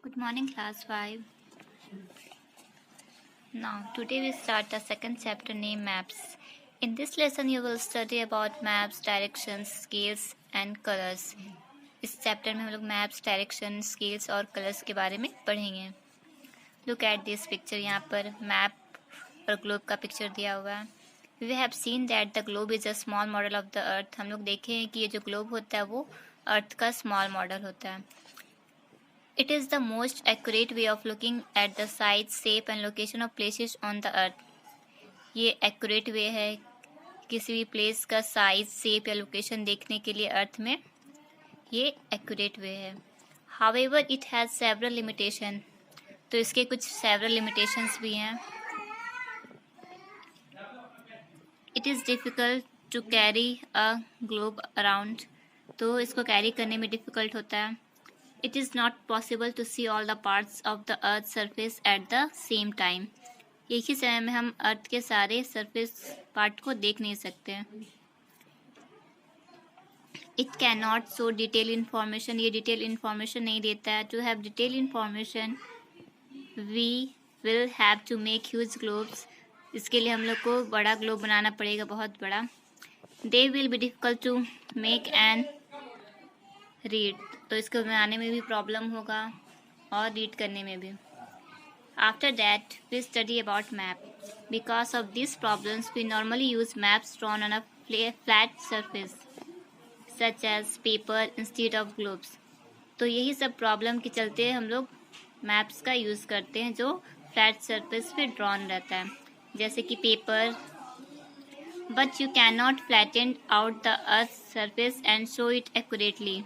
Good morning, class 5. Now, today we start the second chapter named Maps. In this lesson, you will study about maps, directions, scales and colors. इस chapter में हम लोग maps, direction, scales और colours के बारे में पढ़ेंगे. Look at this picture. यहाँ पर मैप और ग्लोब का पिक्चर दिया हुआ है. We have seen that the globe is a small model of the earth. हम लोग देखे हैं कि ये जो ग्लोब होता है वो अर्थ का स्मॉल मॉडल होता है. It is the most accurate way of looking at the size, shape and location of places on the earth. ये accurate way है किसी भी प्लेस का साइज, शेप या लोकेशन देखने के लिए अर्थ में. ये accurate way है. However, it has several limitation. तो इसके कुछ several limitations भी हैं. It is difficult to carry a globe around. तो इसको कैरी करने में डिफ़िकल्ट होता है. It is not possible to see all the parts of the earth's surface at the same time. एक ही समय में हम अर्थ के सारे सरफेस पार्ट को देख नहीं सकते हैं. It cannot show detailed information. ये डिटेल इन्फॉर्मेशन नहीं देता है. To have detailed information, we will have to make huge globes. इसके लिए हम लोग को बड़ा ग्लोब बनाना पड़ेगा, बहुत बड़ा. They will be difficult to make and read. तो इसको बनाने में भी प्रॉब्लम होगा और रीड करने में भी. After that we study about map. Because of this problems we normally use maps drawn on a flat surface such as paper instead of globes. तो यही सब प्रॉब्लम के चलते हम लोग मैप्स का यूज़ करते हैं जो फ्लैट सरफेस पे ड्रॉन रहता है, जैसे कि paper. But you can not flatten out the earth surface and show it accurately.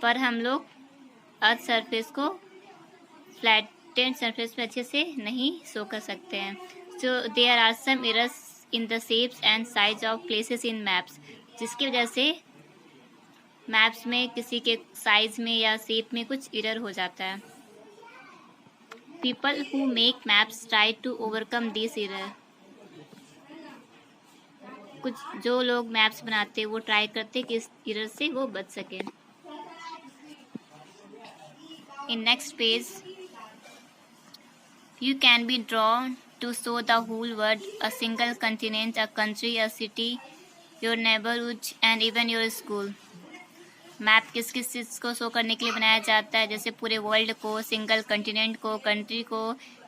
पर हम लोग अर्थ सरफेस को फ्लैटेंड सरफेस पे अच्छे से नहीं शो कर सकते हैं. So there are some errors in the shapes and size of places in maps. जिसकी वजह से मैप्स में किसी के साइज में या शेप में कुछ एरर हो जाता है. People who make maps try to overcome this error. कुछ जो लोग मैप्स बनाते हैं वो ट्राई करते हैं कि इस एरर से वो बच सके. In next page, you can be drawn to show the whole world, a single continent, a country, a city, your neighborhood and even your school. Map किस किस चीज़ को शो करने के लिए बनाया जाता है, जैसे पूरे वर्ल्ड को, सिंगल कंटिनेंट को, कंट्री को,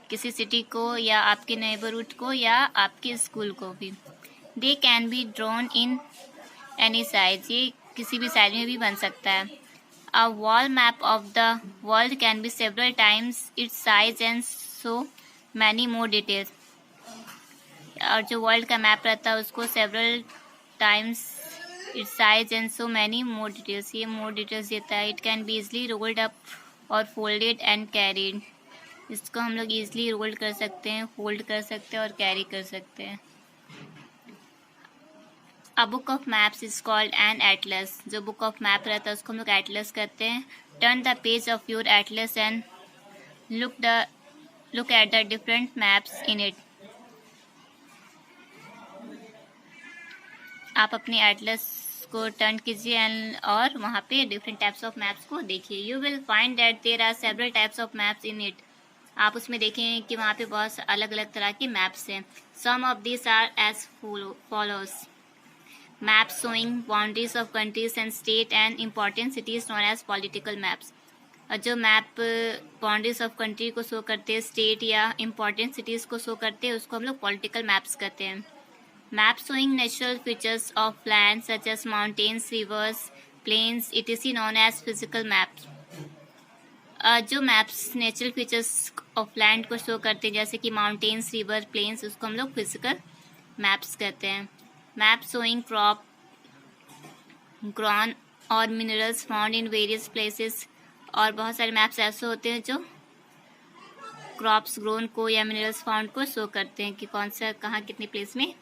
किसी सिटी को या आपके नेबरहुड को या आपके स्कूल को भी. They can be drawn in any size. ये किसी भी साइज में भी बन सकता है. A wall map of the world can be several times its size and so many more details. और जो वर्ल्ड का मैप रहता है उसको several times its size and so many more details. ये more details देता है. It can be easily rolled up or folded and carried. इसको हम लोग easily roll कर सकते हैं, fold कर सकते हैं और carry कर सकते हैं. A book of maps is called an atlas. जो book of map रहता है उसको हम लोग atlas कहते हैं. Turn the page of your atlas and look at the different maps in it. आप अपने atlas को turn कीजिए और वहाँ पे different types of maps को देखिए. You will find that there are several types of maps in it. आप उसमें देखें कि वहाँ पे बहुत अलग अलग तरह की maps हैं. Some of these are as follows. Maps showing boundaries of countries and state and important cities known as political maps. और जो मैप बाउंड्रीज ऑफ कंट्री को शो करते हैं, स्टेट या इम्पॉर्टेंट सिटीज़ को शो करते हैं, उसको हम लोग पॉलिटिकल मैप्स कहते हैं. Map showing natural features of land such as mountains, rivers, plains etc known as physical maps. जो maps natural features of land को शो करते हैं, जैसे कि माउंटेन्स, रिवर, प्लेन्स, उसको हम लोग फिजिकल मैप्स कहते हैं. मैप शोइंग क्रॉप ग्रॉन और minerals found in various places. और बहुत सारे मैप्स ऐसे होते हैं जो क्रॉप्स ग्रोन को या मिनरल्स फाउंड को शो करते हैं कि कौन सा कहाँ कितने प्लेस में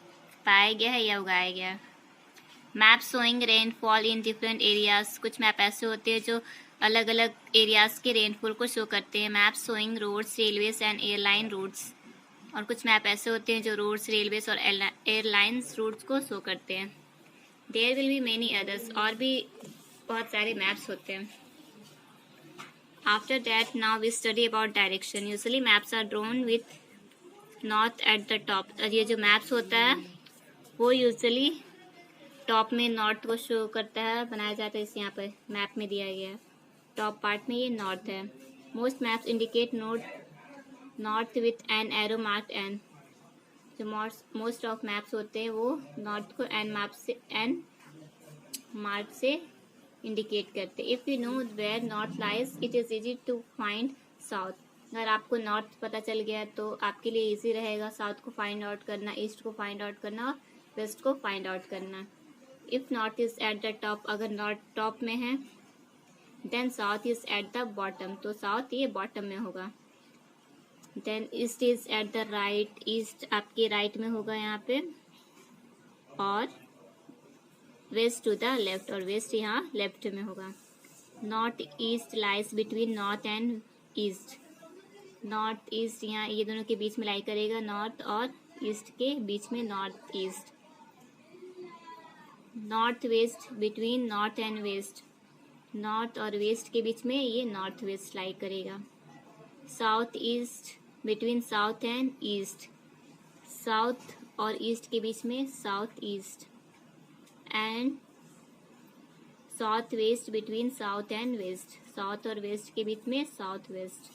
पाया गया है या उगाया गया है. Map showing rainfall in different areas. कुछ मैप ऐसे होते हैं जो अलग अलग एरियाज़ के रेनफॉल को शो करते हैं. Map showing roads, railways and airline routes. और कुछ मैप ऐसे होते हैं जो रोड्स, रेलवेज और एयरलाइंस रूट्स को शो करते हैं. There will be many others. और भी बहुत सारे मैप्स होते हैं. After that, now we study about direction. Usually maps are drawn with north at the top. और ये जो maps होता है वो यूजुअली टॉप में नॉर्थ को शो करता है, बनाया जाता है। इस यहाँ पर मैप में दिया गया है, टॉप पार्ट में ये नॉर्थ है। Most maps indicate north with an arrow mark an. जो मोस्ट ऑफ मैप्स होते हैं वो नॉर्थ को एन मार्क से इंडिकेट करते हैं। If you know where north lies it is easy to find south. अगर आपको नॉर्थ पता चल गया तो आपके लिए इजी रहेगा साउथ को फाइंड आउट करना, ईस्ट को फाइंड आउट करना और वेस्ट को फाइंड आउट करना। If north is at the top, अगर नॉर्थ टॉप में है, then south is at the bottom, तो साउथ ये बॉटम में होगा। Then east is at the right, east आपके राइट में होगा यहाँ पे, और वेस्ट टू द लेफ्ट, और वेस्ट यहाँ लेफ्ट में होगा। North east lies between north and east. North east यहाँ ये दोनों के बीच में लाई करेगा, नॉर्थ और ईस्ट के बीच में north east. North west between north and west, north और वेस्ट के बीच में ये नॉर्थ वेस्ट लाई करेगा। South east between south and east, south और ईस्ट के बीच में south east. And south west between south and west, south और वेस्ट के बीच में south west.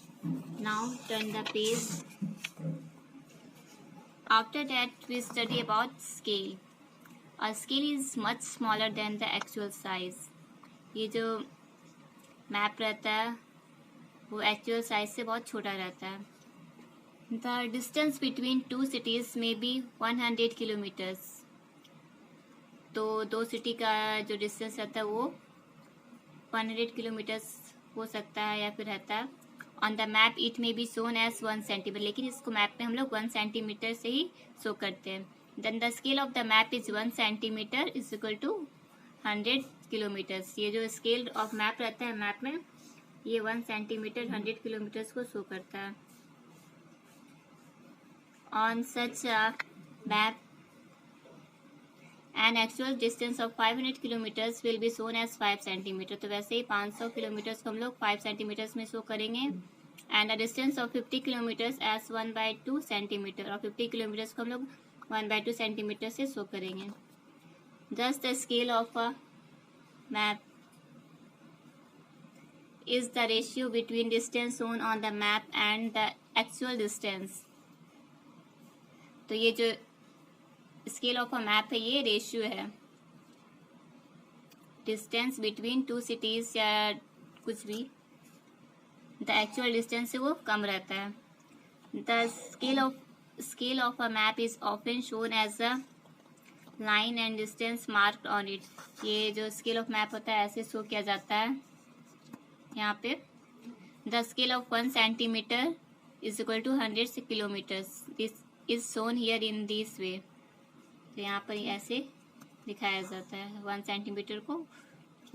Now turn the page. After that we study about scale. A scale is much smaller than the actual size. ये जो map रहता है वो actual size से बहुत छोटा रहता है। The distance between two cities may be 100 kilometres. तो दो सिटी का जो डिस्टेंस रहता है वो 100 किलोमीटर्स हो सकता है या फिर रहता है। On the map it may be shown as 1 centimetre, लेकिन इसको मैप में हम लोग 1 सेंटीमीटर से ही शो करते हैं। Then the scale of the map is 1 centimetre is equal to 100 kilometres. ये जो स्केल ऑफ मैप रहता है मैप में ये 1 सेंटीमीटर 100 किलोमीटर्स को शो करता है। On such map an actual distance of 500 kilometres will be shown as 5 centimetre. तो वैसे ही 500 किलोमीटर्स को हम लोग 5 सेंटीमीटर्स में शो करेंगे। And a distance of 50 kilometres as 1/2 centimetre, और 50 किलोमीटर्स को हम लोग 1/2 सेंटीमीटर से शो करेंगे। Thus the scale of a map is the ratio between distance shown on the map and the actual distance. तो ये जो स्केल ऑफ अ मैप है ये रेशियो है डिस्टेंस बिटवीन टू सिटीज या कुछ भी, द एक्चुअल डिस्टेंस से वो कम रहता है। The scale of a map is often shown as a line and distance marked on it. ये जो scale of map होता है ऐसे शो किया जाता है यहाँ पे। The scale of 1 centimeter is equal to 100 kilometers. This is shown here in this way. तो यहाँ पर ऐसे दिखाया जाता है, 1 सेंटीमीटर को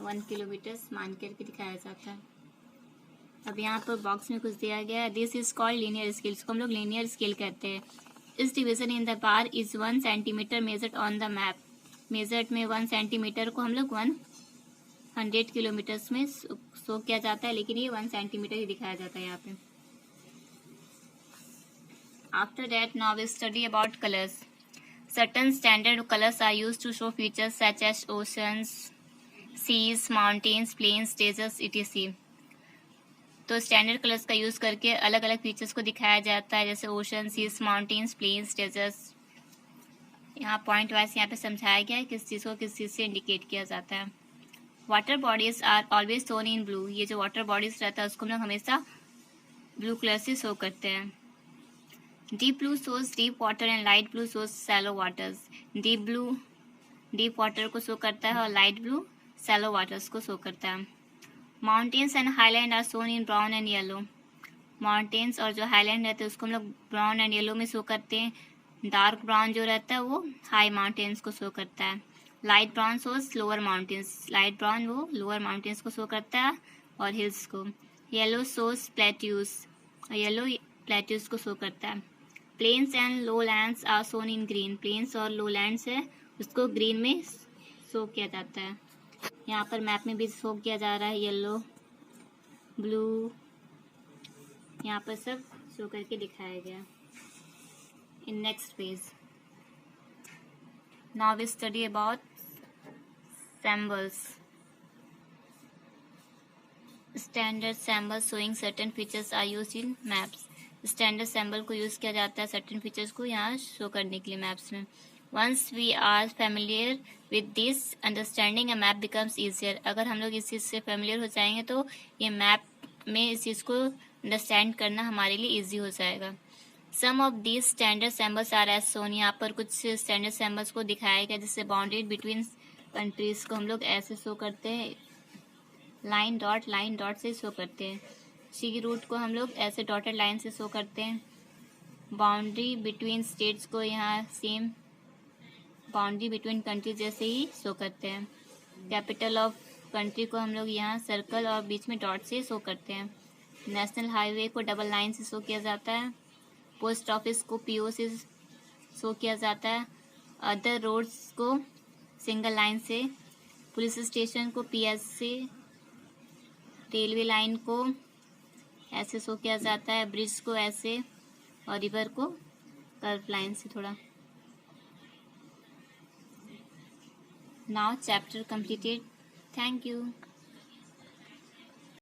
1 किलोमीटर मान करके दिखाया जाता है। अब यहाँ पर बॉक्स में कुछ दिया गया है। This is called linear scale, इसको हम लोग लीनियर स्केल कहते हैं। इस division in the bar is 1 centimetre measured on the map. Measured में 1 सेंटीमीटर को हम लोग 100 किलोमीटर्स में शो किया जाता है, लेकिन ये 1 सेंटीमीटर ही दिखाया जाता है यहाँ पे। After that now we study about colours. Certain standard colours are used to show features such as oceans, seas, mountains, plains, deserts etc. तो स्टैंडर्ड कलर्स का यूज़ करके अलग अलग फीचर्स को दिखाया जाता है, जैसे ocean, seas, mountains, plains, deserts. यहाँ पॉइंट वाइज यहाँ पे समझाया गया है किस चीज़ को किस चीज़ से इंडिकेट किया जाता है। Water bodies are always shown in blue. ये जो वाटर बॉडीज रहता है उसको हम लोग हमेशा ब्लू कलर से शो करते हैं। Deep blue shows deep water and light blue shows shallow waters. Deep blue deep water को शो करता है और लाइट ब्लू सैलो वाटर्स को शो करता है। Mountains and highland are shown in brown and yellow. Mountains और जो highland रहते हैं उसको हम लोग ब्राउन एंड येलो में शो करते हैं। डार्क ब्राउन जो रहता है वो हाई माउंटेन्स को शो करता है। Light brown shows lower mountains, light brown वो लोअर माउंटेन्स को शो करता है और हिल्स को। Yellow shows plateaus, yellow plateaus को शो करता है। Plains and low lands are shown in green. Plains और लो लैंड्स है उसको ग्रीन में शो किया जाता है। यहाँ पर मैप में भी शो किया जा रहा है येलो, ब्लू, यहाँ पर सब शो करके दिखाया गया। In next page now we study about symbols. Standard symbols showing certain features are used in maps. Standard symbol को यूज़ किया जाता है certain features को यहाँ शो करने के लिए मैप्स में। Once we are familiar with this, understanding a map becomes easier. अगर हम लोग इस चीज़ से familiar हो जाएंगे तो ये मैप में इस चीज़ को अंडरस्टैंड करना हमारे लिए ईजी हो जाएगा। Some of these standard symbols are as shown. यहाँ पर कुछ स्टैंडर्ड symbols को दिखाया गया, जिससे बाउंड्री बिटवीन कंट्रीज को हम लोग ऐसे शो करते हैं, लाइन डॉट से शो करते हैं। सी रूट को हम लोग ऐसे डॉटेड लाइन से शो करते हैं। बाउंड्री बिटवीन स्टेट्स को यहाँ सेम बाउंड्री बिटवीन कंट्री जैसे ही शो करते हैं। कैपिटल ऑफ कंट्री को हम लोग यहाँ सर्कल और बीच में डॉट से शो करते हैं। नेशनल हाईवे को डबल लाइन से शो किया जाता है। पोस्ट ऑफिस को पीओ से शो किया जाता है। अदर रोड्स को सिंगल लाइन से, पुलिस स्टेशन को पीएस से, रेलवे लाइन को ऐसे शो किया जाता है, ब्रिज को ऐसे और रिवर को कर्व लाइन से थोड़ा। Now chapter completed. Thank you.